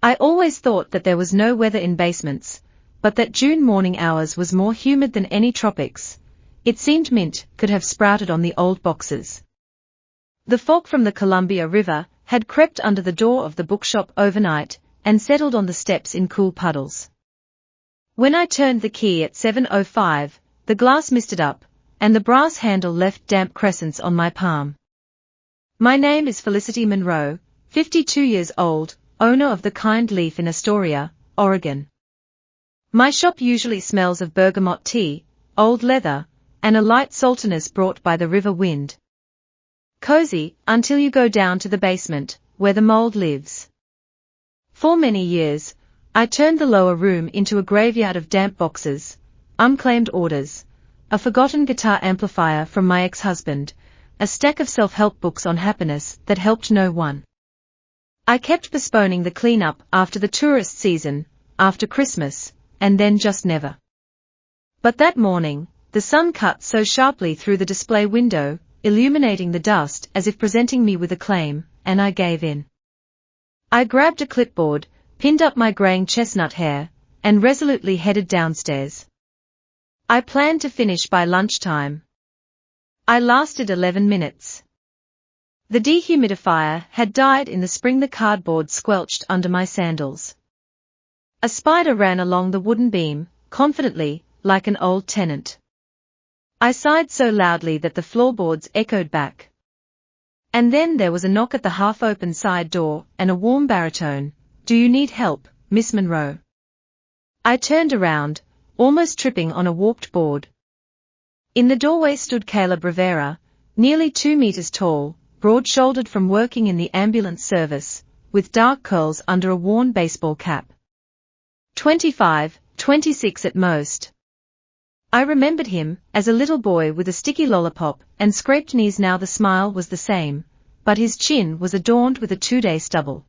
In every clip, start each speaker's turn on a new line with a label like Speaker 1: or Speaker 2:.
Speaker 1: I always thought that there was no weather in basements, but that June morning hours was more humid than any tropics. It seemed mint could have sprouted on the old boxes. The fog from the Columbia River had crept under the door of the bookshop overnight and settled on the steps in cool puddles. When I turned the key at 7:05, the glass misted up, and the brass handle left damp crescents on my palm. My name is Felicity Monroe, 52 years old, owner of the Kind Leaf in Astoria, Oregon. My shop usually smells of bergamot tea, old leather, and a light saltiness brought by the river wind. Cozy, until you go down to the basement, where the mold lives. For many years, I turned the lower room into a graveyard of damp boxes, unclaimed orders, a forgotten guitar amplifier from my ex-husband, a stack of self-help books on happiness that helped no one. I kept postponing the cleanup after the tourist season, after Christmas, and then just never. But that morning, the sun cut so sharply through the display window, illuminating the dust as if presenting me with a claim, and I gave in. I grabbed a clipboard, pinned up my graying chestnut hair, and resolutely headed downstairs. I planned to finish by lunchtime. I lasted 11 minutes. The dehumidifier had died in the spring. The cardboard squelched under my sandals. A spider ran along the wooden beam, confidently, like an old tenant. I sighed so loudly that the floorboards echoed back. And then there was a knock at the half-open side door, and a warm baritone, "Do you need help, Miss Monroe?" I turned around, almost tripping on a warped board. In the doorway stood Caleb Rivera, nearly 2 meters tall, broad-shouldered from working in the ambulance service, with dark curls under a worn baseball cap. 25, 26 at most. I remembered him as a little boy with a sticky lollipop and scraped knees. Now the smile was the same, but his chin was adorned with a 2-day stubble.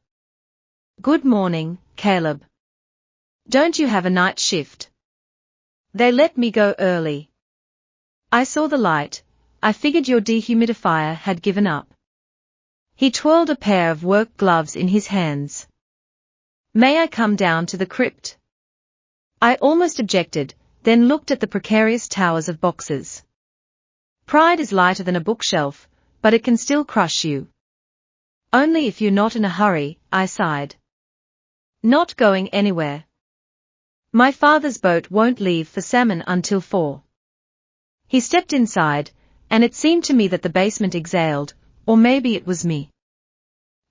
Speaker 1: "Good morning, Caleb. Don't you have a night shift?" "They let me go early." I saw the light. "I figured your dehumidifier had given up." He twirled a pair of work gloves in his hands. "May I come down to the crypt?" I almost objected, then looked at the precarious towers of boxes. Pride is lighter than a bookshelf, but it can still crush you. "Only if you're not in a hurry," I sighed. "Not going anywhere. My father's boat won't leave for salmon until 4. He stepped inside, and it seemed to me that the basement exhaled, or maybe it was me.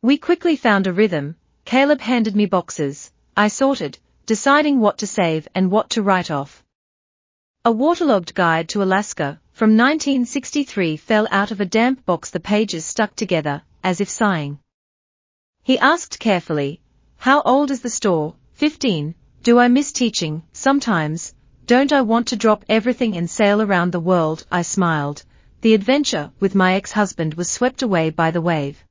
Speaker 1: We quickly found a rhythm. Caleb handed me boxes. I sorted, deciding what to save and what to write off. A waterlogged guide to Alaska, from 1963, fell out of a damp box. The pages stuck together, as if sighing. He asked carefully, "How old is the store?" 15. "Do I miss teaching?" "Sometimes." "Don't I want to drop everything and sail around the world?" I smiled. The adventure with my ex-husband was swept away by the wave.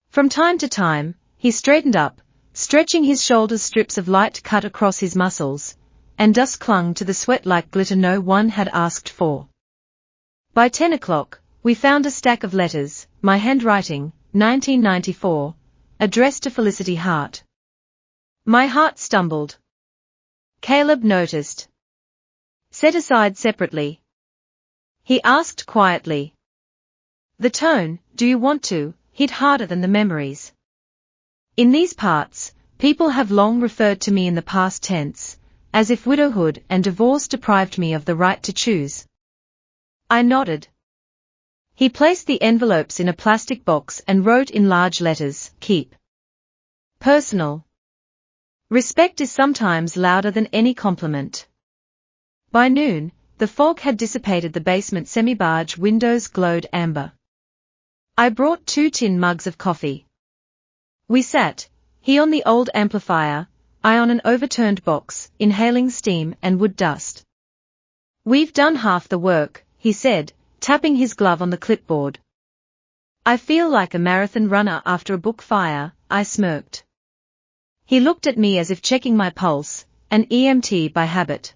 Speaker 1: From time to time, he straightened up, stretching his shoulders. Strips of light cut across his muscles, and dust clung to the sweat like glitter no one had asked for. By 10 o'clock, we found a stack of letters, my handwriting, 1994, addressed to Felicity Hart. My heart stumbled. Caleb noticed. "Set aside separately?" he asked quietly. The tone, "Do you want to?" hit harder than the memories. In these parts, people have long referred to me in the past tense, as if widowhood and divorce deprived me of the right to choose. I nodded. He placed the envelopes in a plastic box and wrote in large letters, "Keep. Personal. Respect is sometimes louder than any compliment." By noon, the fog had dissipated. The basement semi-barge windows glowed amber. I brought 2 tin mugs of coffee. We sat, he on the old amplifier, I on an overturned box, inhaling steam and wood dust. "We've done half the work," he said, tapping his glove on the clipboard. "I feel like a marathon runner after a book fire," I smirked. He looked at me as if checking my pulse, an EMT by habit.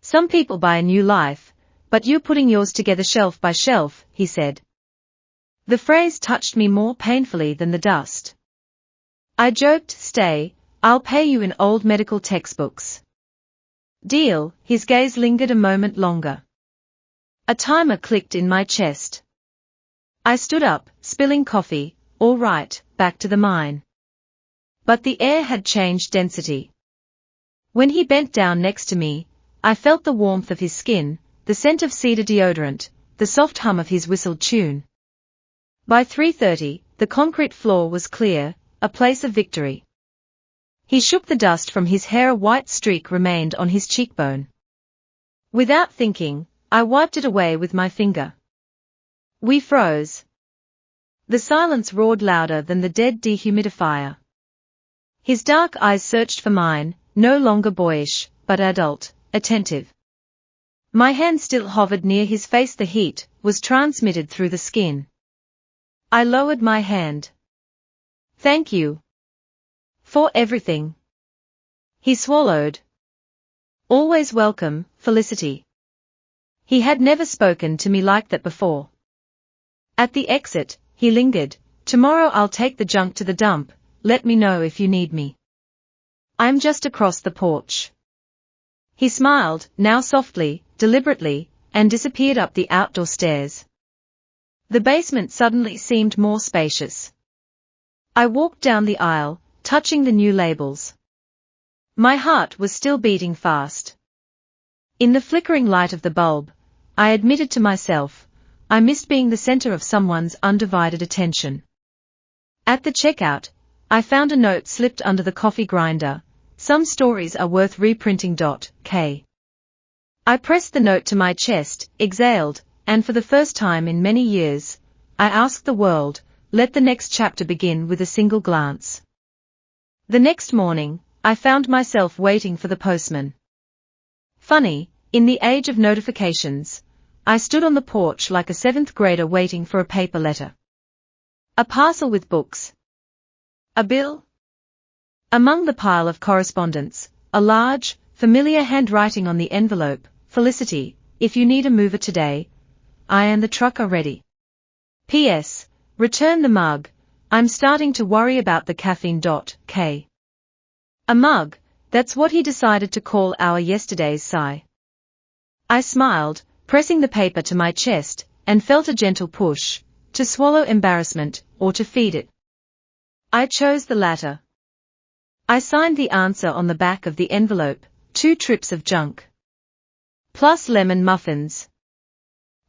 Speaker 1: "Some people buy a new life, but you're putting yours together shelf by shelf," he said. The phrase touched me more painfully than the dust. I joked, stay, I'll pay you in old medical textbooks. Deal. His gaze lingered a moment longer. A timer clicked in my chest. I stood up, spilling coffee. All right, back to the mine. But the air had changed density. When he bent down next to me, I felt the warmth of his skin, the scent of cedar deodorant, the soft hum of his whistled tune. By 3:30, the concrete floor was clear, a place of victory. He shook the dust from his hair. A white streak remained on his cheekbone. Without thinking, I wiped it away with my finger. We froze. The silence roared louder than the dead dehumidifier. His dark eyes searched for mine, no longer boyish, but adult, attentive. My hand still hovered near his face. The heat was transmitted through the skin. I lowered my hand. Thank you. For everything. He swallowed. Always welcome, Felicity. He had never spoken to me like that before. At the exit, he lingered. Tomorrow I'll take the junk to the dump, let me know if you need me. I'm just across the porch. He smiled, now softly, deliberately, and disappeared up the outdoor stairs. The basement suddenly seemed more spacious. I walked down the aisle, touching the new labels. My heart was still beating fast. In the flickering light of the bulb, I admitted to myself, I missed being the center of someone's undivided attention. At the checkout, I found a note slipped under the coffee grinder. Some stories are worth reprinting. K. I pressed the note to my chest, exhaled, and for the first time in many years, I asked the world, let the next chapter begin with a single glance. The next morning, I found myself waiting for the postman. Funny, in the age of notifications, I stood on the porch like a seventh grader waiting for a paper letter. A parcel with books. A bill. Among the pile of correspondence, a large, familiar handwriting on the envelope, Felicity, if you need a mover today, I and the truck are ready. P.S. Return the mug, I'm starting to worry about the caffeine. K. A mug, that's what he decided to call our yesterday's sigh. I smiled, pressing the paper to my chest, and felt a gentle push, to swallow embarrassment, or to feed it. I chose the latter. I signed the answer on the back of the envelope, 2 trips of junk. Plus lemon muffins.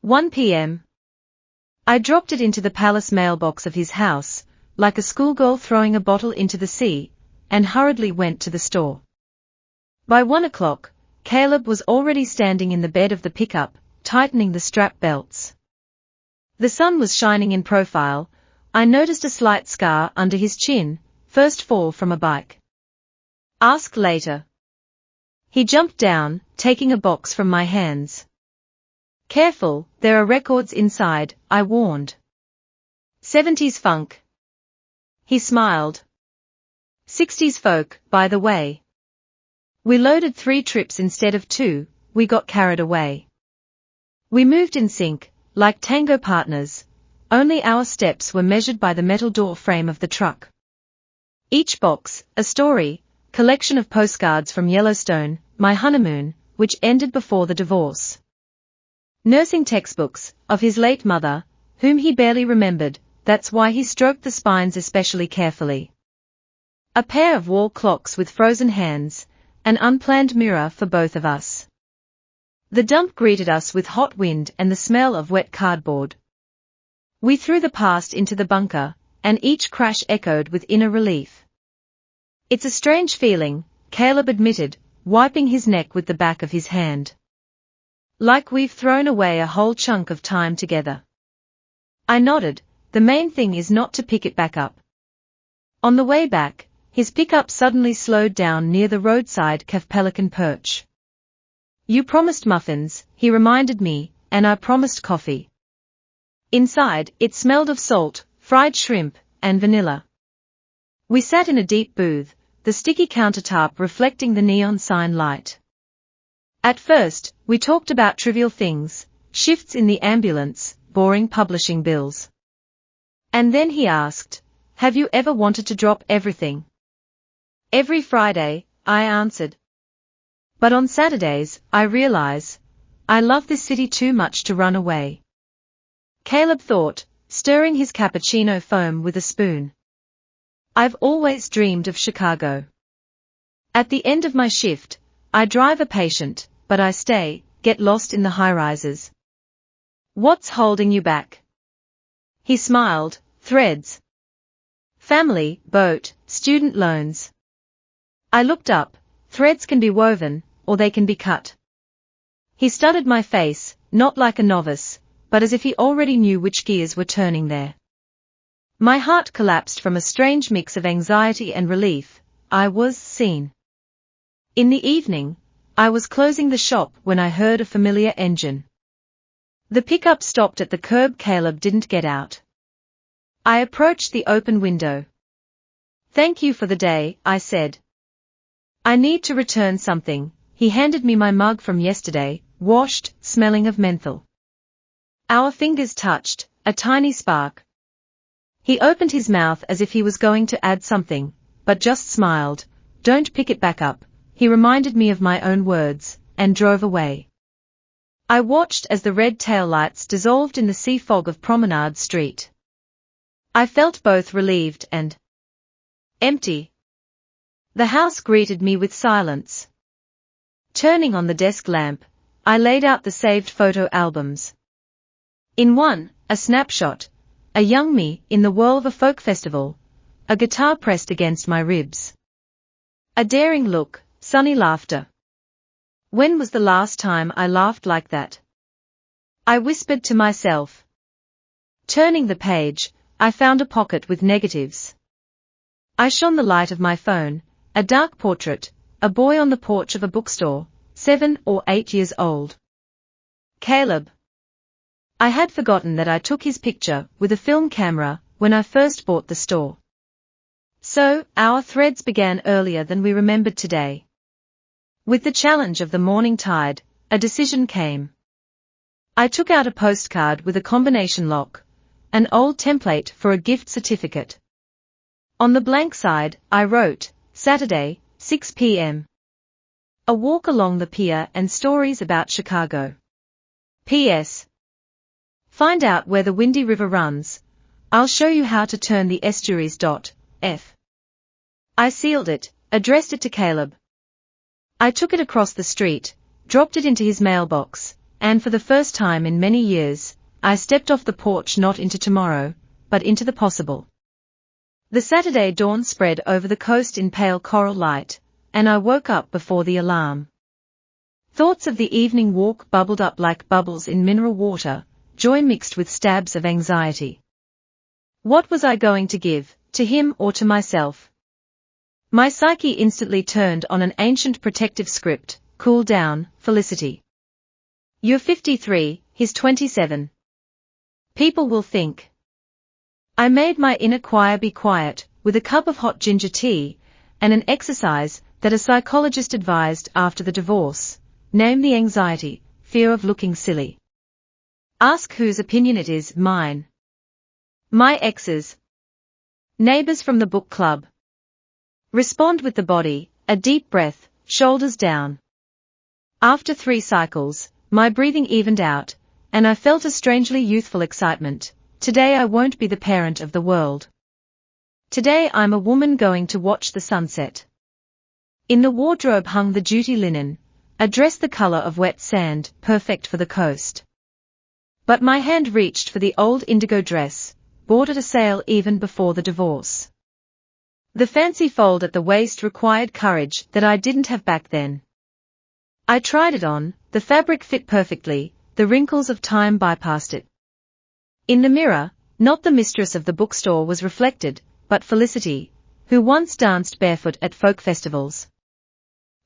Speaker 1: 1 p.m. I dropped it into the palace mailbox of his house, like a schoolgirl throwing a bottle into the sea, and hurriedly went to the store. By 1 o'clock, Caleb was already standing in the bed of the pickup, tightening the strap belts. The sun was shining in profile. I noticed a slight scar under his chin, first fall from a bike. Ask later. He jumped down, taking a box from my hands. Careful, there are records inside, I warned. 70s funk. He smiled. 60s folk, by the way. We loaded 3 trips instead of 2, we got carried away. We moved in sync, like tango partners, only our steps were measured by the metal door frame of the truck. Each box, a story, collection of postcards from Yellowstone, my honeymoon, which ended before the divorce. Nursing textbooks, of his late mother, whom he barely remembered, that's why he stroked the spines especially carefully. A pair of wall clocks with frozen hands, an unplanned mirror for both of us. The dump greeted us with hot wind and the smell of wet cardboard. We threw the past into the bunker, and each crash echoed with inner relief. It's a strange feeling, Caleb admitted, wiping his neck with the back of his hand. Like we've thrown away a whole chunk of time together. I nodded, the main thing is not to pick it back up. On the way back, his pickup suddenly slowed down near the roadside Caf Pelican perch. You promised muffins, he reminded me, and I promised coffee. Inside, it smelled of salt, fried shrimp, and vanilla. We sat in a deep booth, the sticky countertop reflecting the neon sign light. At first, we talked about trivial things, shifts in the ambulance, boring publishing bills. And then he asked, Have you ever wanted to drop everything? Every Friday, I answered. But on Saturdays, I realize, I love this city too much to run away. Caleb thought, stirring his cappuccino foam with a spoon. I've always dreamed of Chicago. At the end of my shift, I drive a patient, but I stay, get lost in the high-rises. What's holding you back? He smiled. Threads. Family, boat, student loans. I looked up. Threads can be woven, or they can be cut. He studied my face, not like a novice, but as if he already knew which gears were turning there. My heart collapsed from a strange mix of anxiety and relief. I was seen. In the evening, I was closing the shop when I heard a familiar engine. The pickup stopped at the curb. Caleb didn't get out. I approached the open window. Thank you for the day, I said. I need to return something. He handed me my mug from yesterday, washed, smelling of menthol. Our fingers touched, a tiny spark. He opened his mouth as if he was going to add something, but just smiled. Don't pick it back up, he reminded me of my own words, and drove away. I watched as the red taillights dissolved in the sea fog of Promenade Street. I felt both relieved and empty. The house greeted me with silence. Turning on the desk lamp, I laid out the saved photo albums. In one, a snapshot, a young me in the whirl of a folk festival, a guitar pressed against my ribs. A daring look, sunny laughter. When was the last time I laughed like that? I whispered to myself. Turning the page, I found a pocket with negatives. I shone the light of my phone, a dark portrait, a boy on the porch of a bookstore, 7 or 8 years old. Caleb. I had forgotten that I took his picture with a film camera when I first bought the store. So, our threads began earlier than we remembered today. With the challenge of the morning tide, a decision came. I took out a postcard with a combination lock, an old template for a gift certificate. On the blank side, I wrote, Saturday, 6 p.m. A walk along the pier and stories about Chicago. P.S. Find out where the Windy River runs. I'll show you how to turn the estuaries. F. I sealed it, addressed it to Caleb. I took it across the street, dropped it into his mailbox, and for the first time in many years, I stepped off the porch not into tomorrow, but into the possible. The Saturday dawn spread over the coast in pale coral light, and I woke up before the alarm. Thoughts of the evening walk bubbled up like bubbles in mineral water, joy mixed with stabs of anxiety. What was I going to give, to him or to myself? My psyche instantly turned on an ancient protective script, cool down, Felicity. You're 53, he's 27. People will think. I made my inner choir be quiet, with a cup of hot ginger tea, and an exercise that a psychologist advised after the divorce. Name the anxiety, fear of looking silly. Ask whose opinion it is, mine. My ex's. Neighbors from the book club. Respond with the body, a deep breath, shoulders down. After 3 cycles, my breathing evened out, and I felt a strangely youthful excitement. Today I won't be the parent of the world. Today I'm a woman going to watch the sunset. In the wardrobe hung the duty linen, a dress the color of wet sand, perfect for the coast. But my hand reached for the old indigo dress, bought at a sale even before the divorce. The fancy fold at the waist required courage that I didn't have back then. I tried it on, the fabric fit perfectly, the wrinkles of time bypassed it. In the mirror, not the mistress of the bookstore was reflected, but Felicity, who once danced barefoot at folk festivals.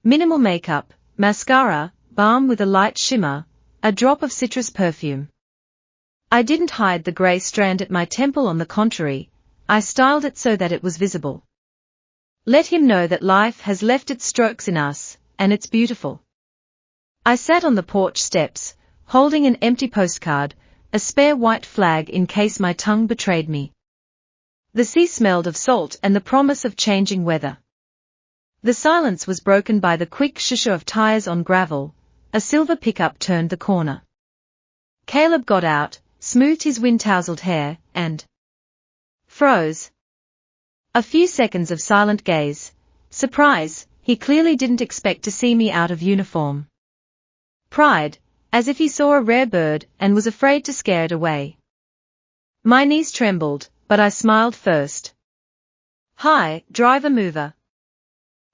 Speaker 1: Minimal makeup, mascara, balm with a light shimmer, a drop of citrus perfume. I didn't hide the grey strand at my temple, on the contrary, I styled it so that it was visible. Let him know that life has left its strokes in us, and it's beautiful. I sat on the porch steps, holding an empty postcard, a spare white flag in case my tongue betrayed me. The sea smelled of salt and the promise of changing weather. The silence was broken by the quick shusher of tires on gravel. A silver pickup turned the corner. Caleb got out, smoothed his wind-tousled hair, and froze. A few seconds of silent gaze. Surprise, he clearly didn't expect to see me out of uniform. Pride, as if he saw a rare bird and was afraid to scare it away. My knees trembled, but I smiled first. Hi, driver mover.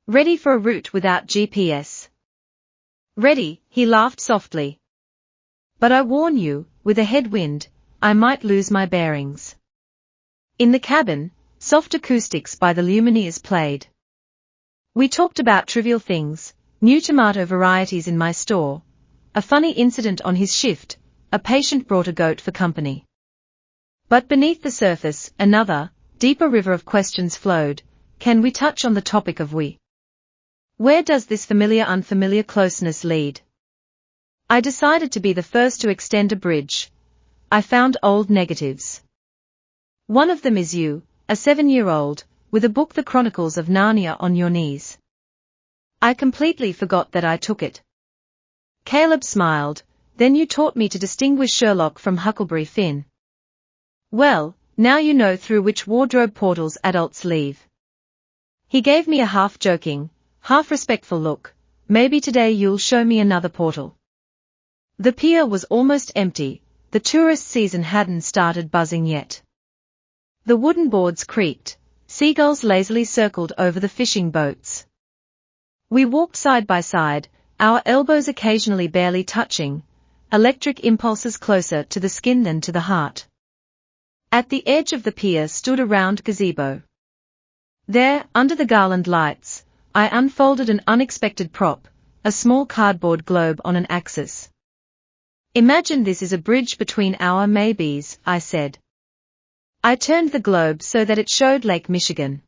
Speaker 1: Ready for a route without GPS? Ready, he laughed softly. But I warn you, with a headwind, I might lose my bearings. In the cabin, soft acoustics by the Lumineers played. We talked about trivial things, new tomato varieties in my store, a funny incident on his shift, a patient brought a goat for company. But beneath the surface, another, deeper river of questions flowed. Can we touch on the topic of we? Where does this familiar-unfamiliar closeness lead? I decided to be the first to extend a bridge. I found old negatives. One of them is you, a 7-year-old, with a book The Chronicles of Narnia on your knees. I completely forgot that I took it. Caleb smiled, then you taught me to distinguish Sherlock from Huckleberry Finn. Well, now you know through which wardrobe portals adults leave. He gave me a half-joking, half-respectful look. Maybe today you'll show me another portal. The pier was almost empty, the tourist season hadn't started buzzing yet. The wooden boards creaked, seagulls lazily circled over the fishing boats. We walked side by side, our elbows occasionally barely touching, electric impulses closer to the skin than to the heart. At the edge of the pier stood a round gazebo. There, under the garland lights, I unfolded an unexpected prop, a small cardboard globe on an axis. Imagine this is a bridge between our maybes, I said. I turned the globe so that it showed Lake Michigan.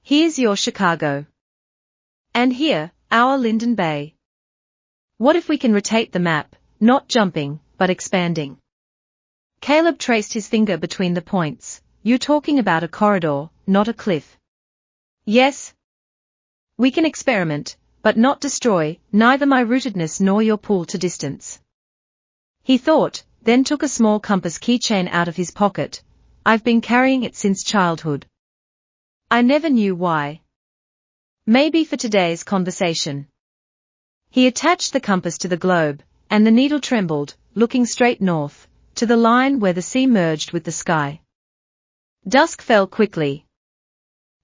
Speaker 1: Here's your Chicago. And here, our Linden Bay. What if we can rotate the map, not jumping, but expanding? Caleb traced his finger between the points. You're talking about a corridor, not a cliff. Yes. We can experiment, but not destroy, neither my rootedness nor your pull to distance. He thought, then took a small compass keychain out of his pocket. I've been carrying it since childhood. I never knew why. Maybe for today's conversation. He attached the compass to the globe, and the needle trembled, looking straight north, to the line where the sea merged with the sky. Dusk fell quickly.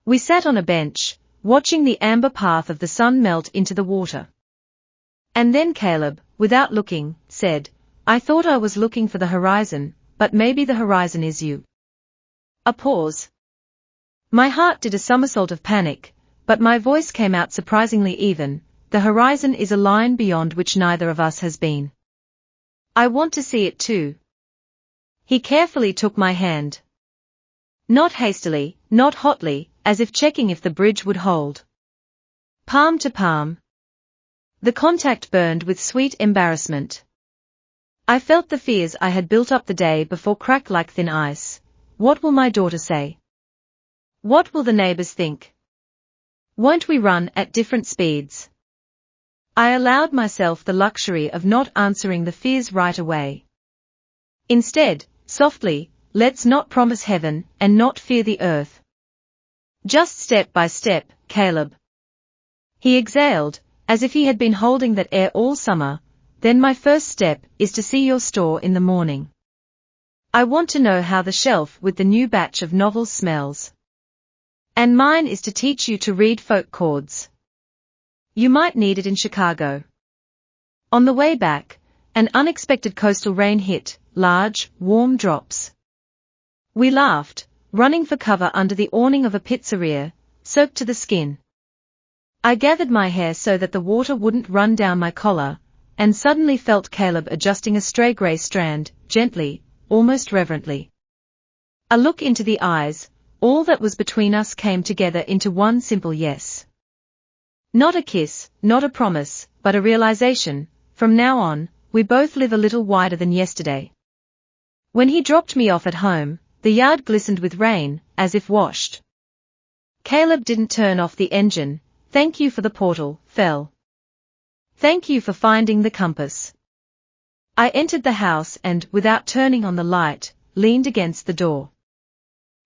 Speaker 1: We sat on a bench, watching the amber path of the sun melt into the water. And then Caleb, without looking, said, I thought I was looking for the horizon, but maybe the horizon is you. A pause. My heart did a somersault of panic, but my voice came out surprisingly even. The horizon is a line beyond which neither of us has been. I want to see it too. He carefully took my hand. Not hastily, not hotly, as if checking if the bridge would hold. Palm to palm. The contact burned with sweet embarrassment. I felt the fears I had built up the day before crack like thin ice. What will my daughter say? What will the neighbors think? Won't we run at different speeds? I allowed myself the luxury of not answering the fears right away. Instead, softly, let's not promise heaven and not fear the earth. Just step by step, Caleb. He exhaled, as if he had been holding that air all summer. Then my first step is to see your store in the morning. I want to know how the shelf with the new batch of novels smells. And mine is to teach you to read folk chords. You might need it in Chicago. On the way back, an unexpected coastal rain hit, large, warm drops. We laughed, running for cover under the awning of a pizzeria, soaked to the skin. I gathered my hair so that the water wouldn't run down my collar, and suddenly felt Caleb adjusting a stray grey strand, gently, almost reverently. A look into the eyes, all that was between us came together into one simple yes. Not a kiss, not a promise, but a realization. From now on, we both live a little wider than yesterday. When he dropped me off at home, the yard glistened with rain, as if washed. Caleb didn't turn off the engine. Thank you for the portal, Fel. Thank you for finding the compass. I entered the house and, without turning on the light, leaned against the door.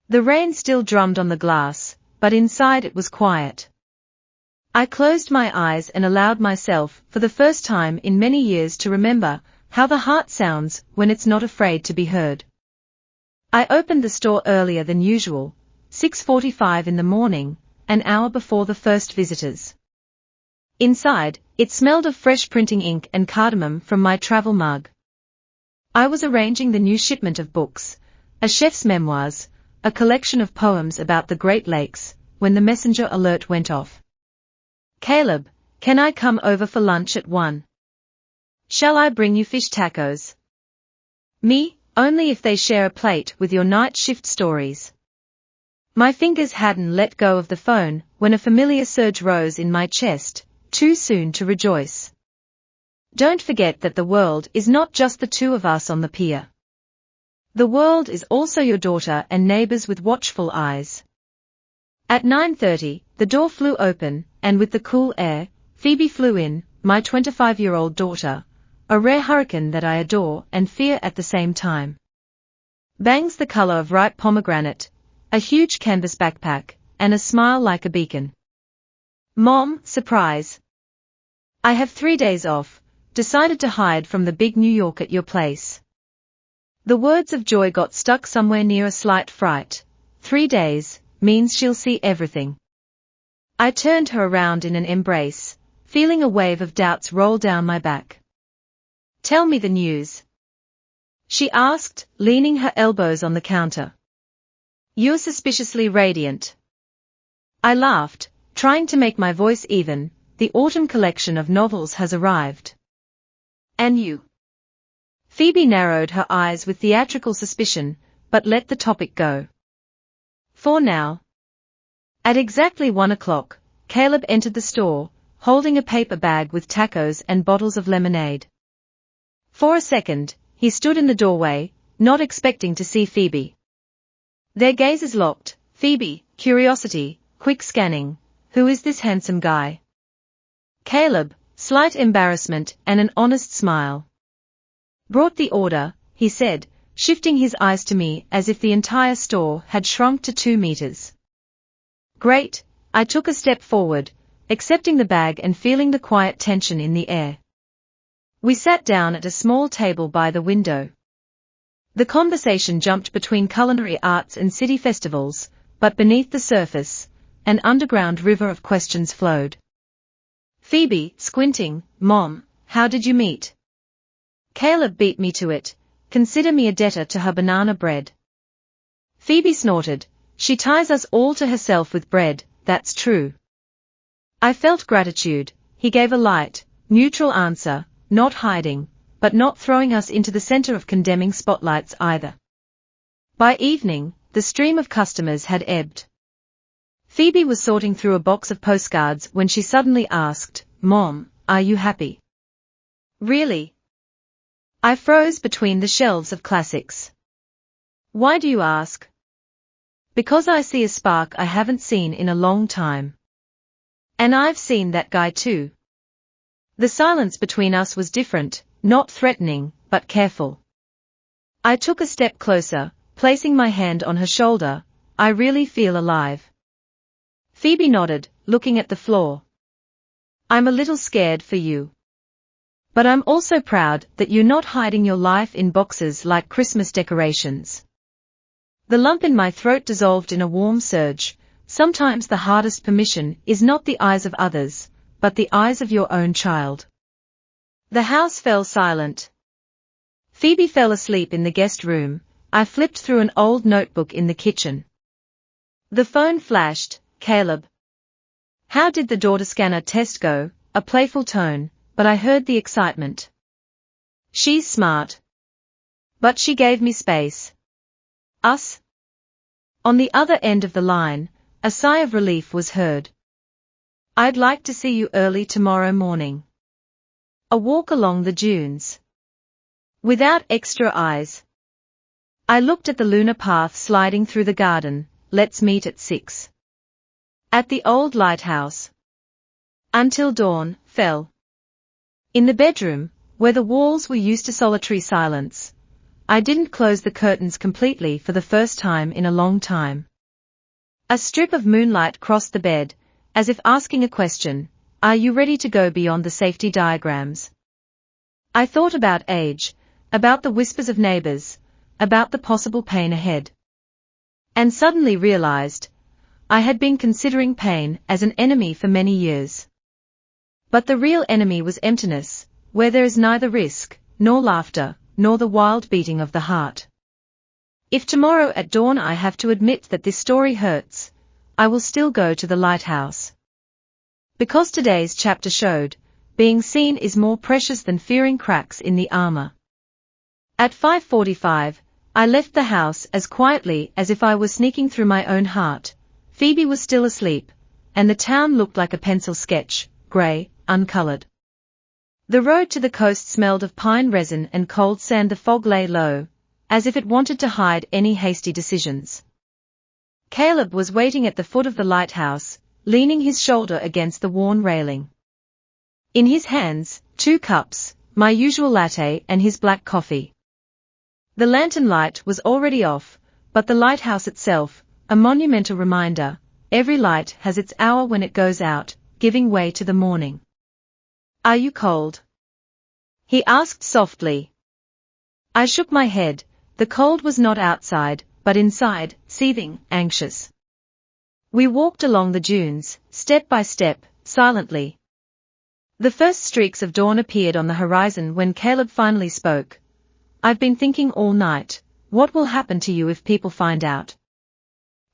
Speaker 1: The rain still drummed on the glass, but inside it was quiet. I closed my eyes and allowed myself, for the first time in many years, to remember how the heart sounds when it's not afraid to be heard. I opened the store earlier than usual, 6:45 in the morning, an hour before the first visitors. Inside, it smelled of fresh printing ink and cardamom from my travel mug. I was arranging the new shipment of books, a chef's memoirs, a collection of poems about the Great Lakes, when the messenger alert went off. Caleb, can I come over for lunch at 1? Shall I bring you fish tacos? Me, only if they share a plate with your night shift stories. My fingers hadn't let go of the phone when a familiar surge rose in my chest, too soon to rejoice. Don't forget that the world is not just the two of us on the pier. The world is also your daughter and neighbors with watchful eyes. At 9:30, the door flew open, and with the cool air, Phoebe flew in, my 25-year-old daughter, a rare hurricane that I adore and fear at the same time. Bangs the color of ripe pomegranate, a huge canvas backpack, and a smile like a beacon. Mom, surprise. I have 3 days off, decided to hide from the big New York at your place. The words of joy got stuck somewhere near a slight fright. 3 days means she'll see everything. I turned her around in an embrace, feeling a wave of doubts roll down my back. Tell me the news, she asked, leaning her elbows on the counter. You're suspiciously radiant. I laughed, trying to make my voice even. The autumn collection of novels has arrived. And you? Phoebe narrowed her eyes with theatrical suspicion, but let the topic go. For now. At exactly 1 o'clock, Caleb entered the store, holding a paper bag with tacos and bottles of lemonade. For a second, he stood in the doorway, not expecting to see Phoebe. Their gazes locked, Phoebe, curiosity, quick scanning. Who is this handsome guy? Caleb, slight embarrassment and an honest smile. Brought the order, he said, shifting his eyes to me as if the entire store had shrunk to 2 meters. Great, I took a step forward, accepting the bag and feeling the quiet tension in the air. We sat down at a small table by the window. The conversation jumped between culinary arts and city festivals, but beneath the surface, an underground river of questions flowed. Phoebe, squinting, Mom, how did you meet? Caleb beat me to it. Consider me a debtor to her banana bread. Phoebe snorted. She ties us all to herself with bread, that's true. I felt gratitude. He gave a light, neutral answer, not hiding, but not throwing us into the center of condemning spotlights either. By evening, the stream of customers had ebbed. Phoebe was sorting through a box of postcards when she suddenly asked, Mom, are you happy? Really? I froze between the shelves of classics. Why do you ask? Because I see a spark I haven't seen in a long time. And I've seen that guy too. The silence between us was different, not threatening, but careful. I took a step closer, placing my hand on her shoulder. I really feel alive. Phoebe nodded, looking at the floor. I'm a little scared for you. But I'm also proud that you're not hiding your life in boxes like Christmas decorations. The lump in my throat dissolved in a warm surge. Sometimes the hardest permission is not the eyes of others, but the eyes of your own child. The house fell silent. Phoebe fell asleep in the guest room. I flipped through an old notebook in the kitchen. The phone flashed. Caleb. How did the daughter scanner test go? A playful tone, but I heard the excitement. She's smart. But she gave me space. Us? On the other end of the line, a sigh of relief was heard. I'd like to see you early tomorrow morning. A walk along the dunes. Without extra eyes. I looked at the lunar path sliding through the garden, let's meet at 6. At the old lighthouse. Until dawn fell. In the bedroom, where the walls were used to solitary silence, I didn't close the curtains completely for the first time in a long time. A strip of moonlight crossed the bed, as if asking a question, are you ready to go beyond the safety diagrams? I thought about age, about the whispers of neighbors, about the possible pain ahead. And suddenly realized, I had been considering pain as an enemy for many years. But the real enemy was emptiness, where there is neither risk, nor laughter, nor the wild beating of the heart. If tomorrow at dawn I have to admit that this story hurts, I will still go to the lighthouse. Because today's chapter showed, being seen is more precious than fearing cracks in the armor. At 5:45, I left the house as quietly as if I were sneaking through my own heart. Phoebe was still asleep, and the town looked like a pencil sketch, grey, uncolored. The road to the coast smelled of pine resin and cold sand. The fog lay low, as if it wanted to hide any hasty decisions. Caleb was waiting at the foot of the lighthouse, leaning his shoulder against the worn railing. In his hands, 2 cups, my usual latte and his black coffee. The lantern light was already off, but the lighthouse itself, a monumental reminder, every light has its hour when it goes out, giving way to the morning. Are you cold? He asked softly. I shook my head. The cold was not outside, but inside, seething, anxious. We walked along the dunes, step by step, silently. The first streaks of dawn appeared on the horizon when Caleb finally spoke. I've been thinking all night, what will happen to you if people find out?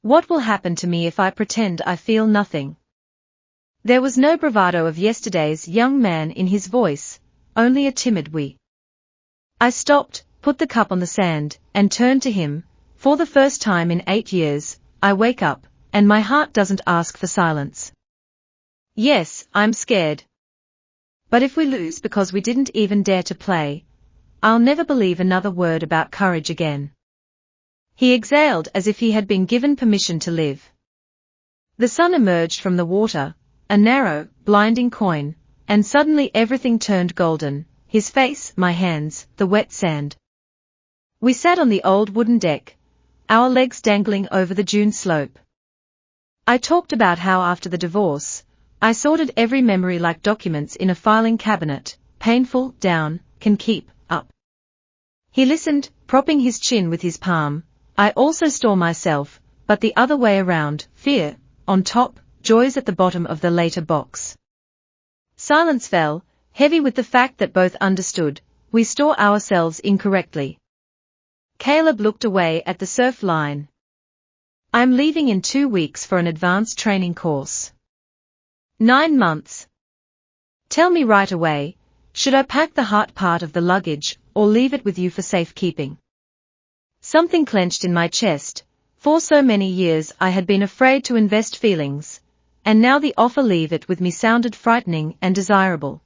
Speaker 1: What will happen to me if I pretend I feel nothing? There was no bravado of yesterday's young man in his voice, only a timid we. I stopped, put the cup on the sand, and turned to him. For the first time in 8 years, I wake up, and my heart doesn't ask for silence. Yes, I'm scared. But if we lose because we didn't even dare to play, I'll never believe another word about courage again. He exhaled as if he had been given permission to live. The sun emerged from the water, a narrow, blinding coin, and suddenly everything turned golden, his face, my hands, the wet sand. We sat on the old wooden deck, our legs dangling over the dune slope. I talked about how after the divorce, I sorted every memory like documents in a filing cabinet, painful, down, can keep, up. He listened, propping his chin with his palm. I also store myself, but the other way around, fear, on top, joys at the bottom of the later box. Silence fell, heavy with the fact that both understood, we store ourselves incorrectly. Caleb looked away at the surf line. I'm leaving in 2 weeks for an advanced training course. 9 months. Tell me right away, should I pack the heart part of the luggage, or leave it with you for safekeeping? Something clenched in my chest. For so many years I had been afraid to invest feelings, and now the offer leave it with me sounded frightening and desirable.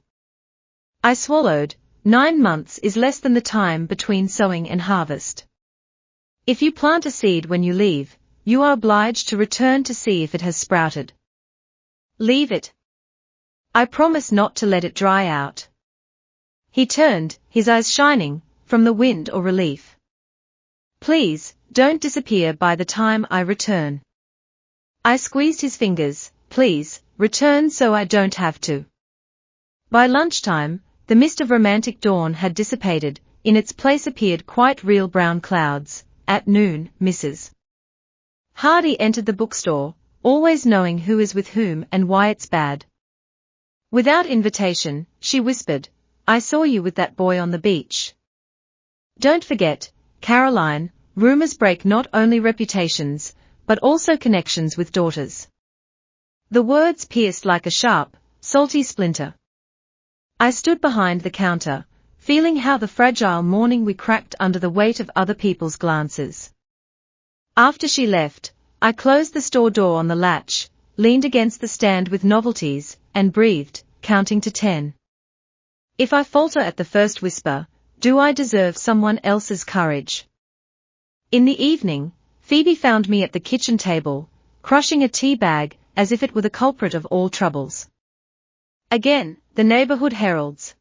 Speaker 1: I swallowed. 9 months is less than the time between sowing and harvest. If you plant a seed when you leave, you are obliged to return to see if it has sprouted. Leave it. I promise not to let it dry out. He turned, his eyes shining, from the wind or relief. Please, don't disappear by the time I return. I squeezed his fingers. Please, return so I don't have to. By lunchtime, the mist of romantic dawn had dissipated, in its place appeared quite real brown clouds. At noon, Mrs. Hardy entered the bookstore, always knowing who is with whom and why it's bad. Without invitation, she whispered, I saw you with that boy on the beach. Don't forget, Caroline, rumors break not only reputations, but also connections with daughters. The words pierced like a sharp, salty splinter. I stood behind the counter, feeling how the fragile morning we cracked under the weight of other people's glances. After she left, I closed the store door on the latch, leaned against the stand with novelties, and breathed, counting to 10. If I falter at the first whisper, do I deserve someone else's courage? In the evening, Phoebe found me at the kitchen table, crushing a tea bag as if it were the culprit of all troubles. "Again, the neighborhood heralds?"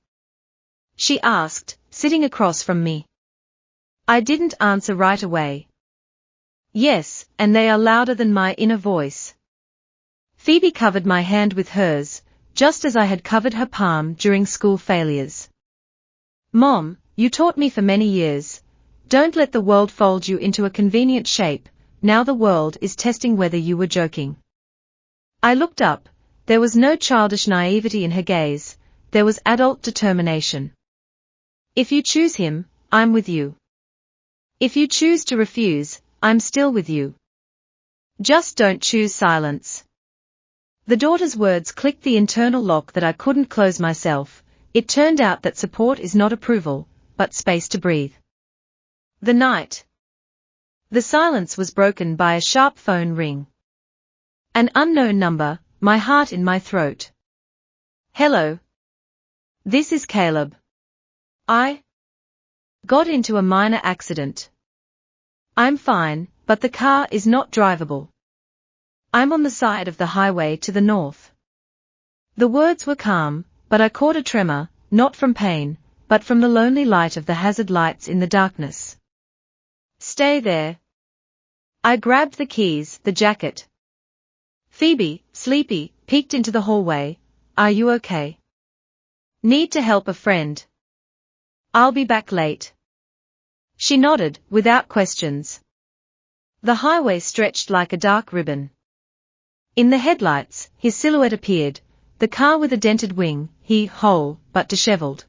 Speaker 1: she asked, sitting across from me. I didn't answer right away. "Yes, and they are louder than my inner voice." Phoebe covered my hand with hers, just as I had covered her palm during school failures. "Mom, you taught me for many years, don't let the world fold you into a convenient shape. Now the world is testing whether you were joking." I looked up. There was no childish naivety in her gaze, there was adult determination. "If you choose him, I'm with you. If you choose to refuse, I'm still with you. Just don't choose silence." The daughter's words clicked the internal lock that I couldn't close myself. It turned out that support is not approval, but space to breathe. The night. The silence was broken by a sharp phone ring. An unknown number, my heart in my throat. "Hello. This is Caleb. I got into a minor accident. I'm fine, but the car is not drivable. I'm on the side of the highway to the north." The words were calm, but I caught a tremor, not from pain, but from the lonely light of the hazard lights in the darkness. "Stay there." I grabbed the keys, the jacket. Phoebe, sleepy, peeked into the hallway. "Are you okay?" "Need to help a friend. I'll be back late." She nodded, without questions. The highway stretched like a dark ribbon. In the headlights, his silhouette appeared, the car with a dented wing, he whole, but disheveled.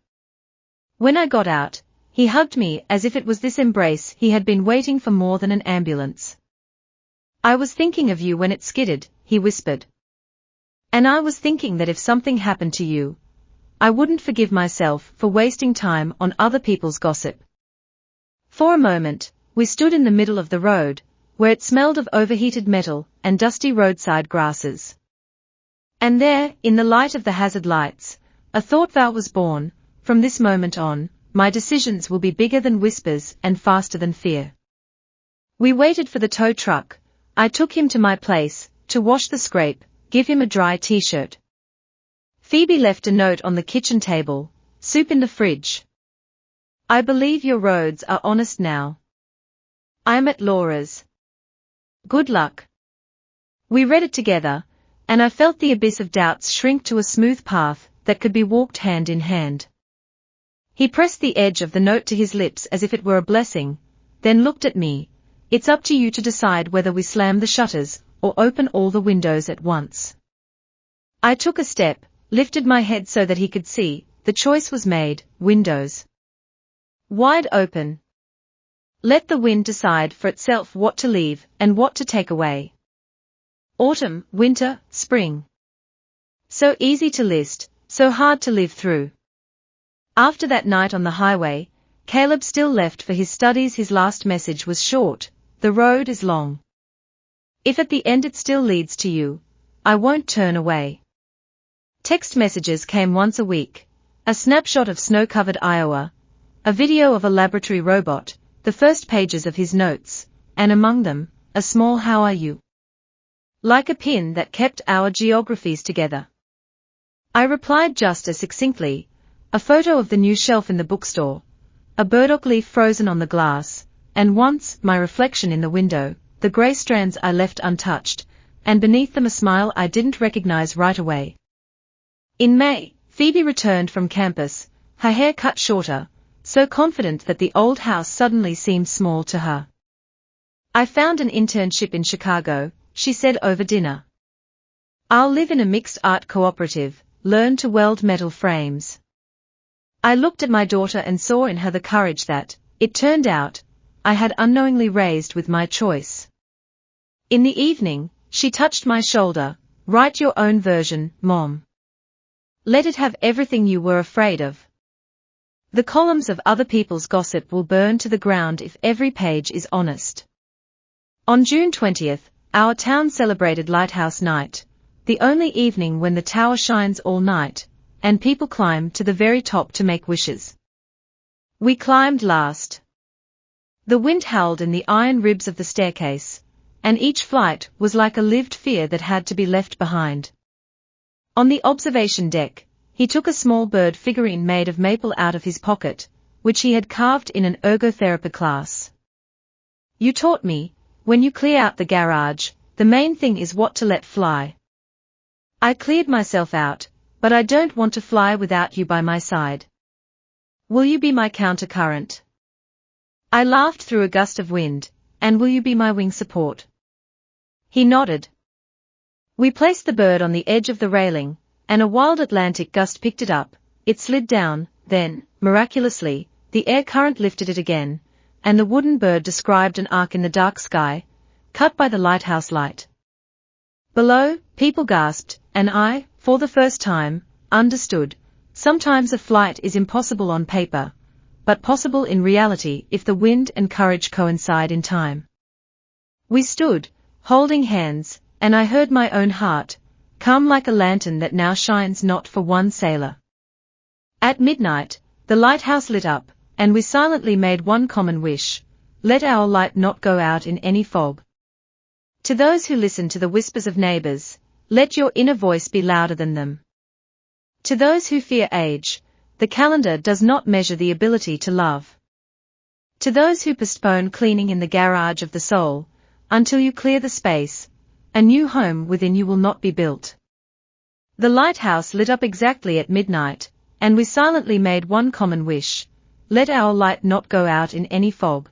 Speaker 1: When I got out, he hugged me as if it was this embrace he had been waiting for more than an ambulance. "I was thinking of you when it skidded," he whispered. "And I was thinking that if something happened to you, I wouldn't forgive myself for wasting time on other people's gossip." For a moment, we stood in the middle of the road, where it smelled of overheated metal and dusty roadside grasses. And there, in the light of the hazard lights, a thought that was born. From this moment on, my decisions will be bigger than whispers and faster than fear. We waited for the tow truck. I took him to my place, to wash the scrape, give him a dry t-shirt. Phoebe left a note on the kitchen table, soup in the fridge. "I believe your roads are honest now. I'm at Laura's. Good luck." We read it together, and I felt the abyss of doubts shrink to a smooth path that could be walked hand in hand. He pressed the edge of the note to his lips as if it were a blessing, then looked at me. "It's up to you to decide whether we slam the shutters or open all the windows at once." I took a step, lifted my head so that he could see. The choice was made, windows. Wide open. Let the wind decide for itself what to leave and what to take away. Autumn, winter, spring. So easy to list, so hard to live through. After that night on the highway, Caleb still left for his studies. His last message was short: "The road is long. If at the end it still leads to you, I won't turn away." Text messages came once a week. A snapshot of snow-covered Iowa, a video of a laboratory robot, the first pages of his notes, and among them, a small "How are you?" like a pin that kept our geographies together. I replied just as succinctly, a photo of the new shelf in the bookstore, a burdock leaf frozen on the glass, and once, my reflection in the window, the grey strands I left untouched, and beneath them a smile I didn't recognize right away. In May, Phoebe returned from campus, her hair cut shorter, so confident that the old house suddenly seemed small to her. "I found an internship in Chicago," she said over dinner. "I'll live in a mixed art cooperative, learn to weld metal frames." I looked at my daughter and saw in her the courage that, it turned out, I had unknowingly raised with my choice. In the evening, she touched my shoulder. "Write your own version, Mom. Let it have everything you were afraid of. The columns of other people's gossip will burn to the ground if every page is honest." On June 20th, our town celebrated Lighthouse Night, the only evening when the tower shines all night, and people climb to the very top to make wishes. We climbed last. The wind howled in the iron ribs of the staircase, and each flight was like a lived fear that had to be left behind. On the observation deck, he took a small bird figurine made of maple out of his pocket, which he had carved in an ergotherapy class. You taught me, when you clear out the garage, the main thing is what to let fly. I cleared myself out, but I don't want to fly without you by my side. Will you be my countercurrent? I laughed through a gust of wind, and will you be my wing support? He nodded. We placed the bird on the edge of the railing, and a wild Atlantic gust picked it up. It slid down, then, miraculously, the air current lifted it again, and the wooden bird described an arc in the dark sky, cut by the lighthouse light. Below, people gasped, and I, for the first time, understood. Sometimes a flight is impossible on paper, but possible in reality if the wind and courage coincide in time. We stood, holding hands, and I heard my own heart, calm like a lantern that now shines not for one sailor. At midnight, the lighthouse lit up, and we silently made one common wish: let our light not go out in any fog. To those who listen to the whispers of neighbors, let your inner voice be louder than them. To those who fear age, the calendar does not measure the ability to love. To those who postpone cleaning in the garage of the soul, until you clear the space, a new home within you will not be built. The lighthouse lit up exactly at midnight, and we silently made one common wish: let our light not go out in any fog.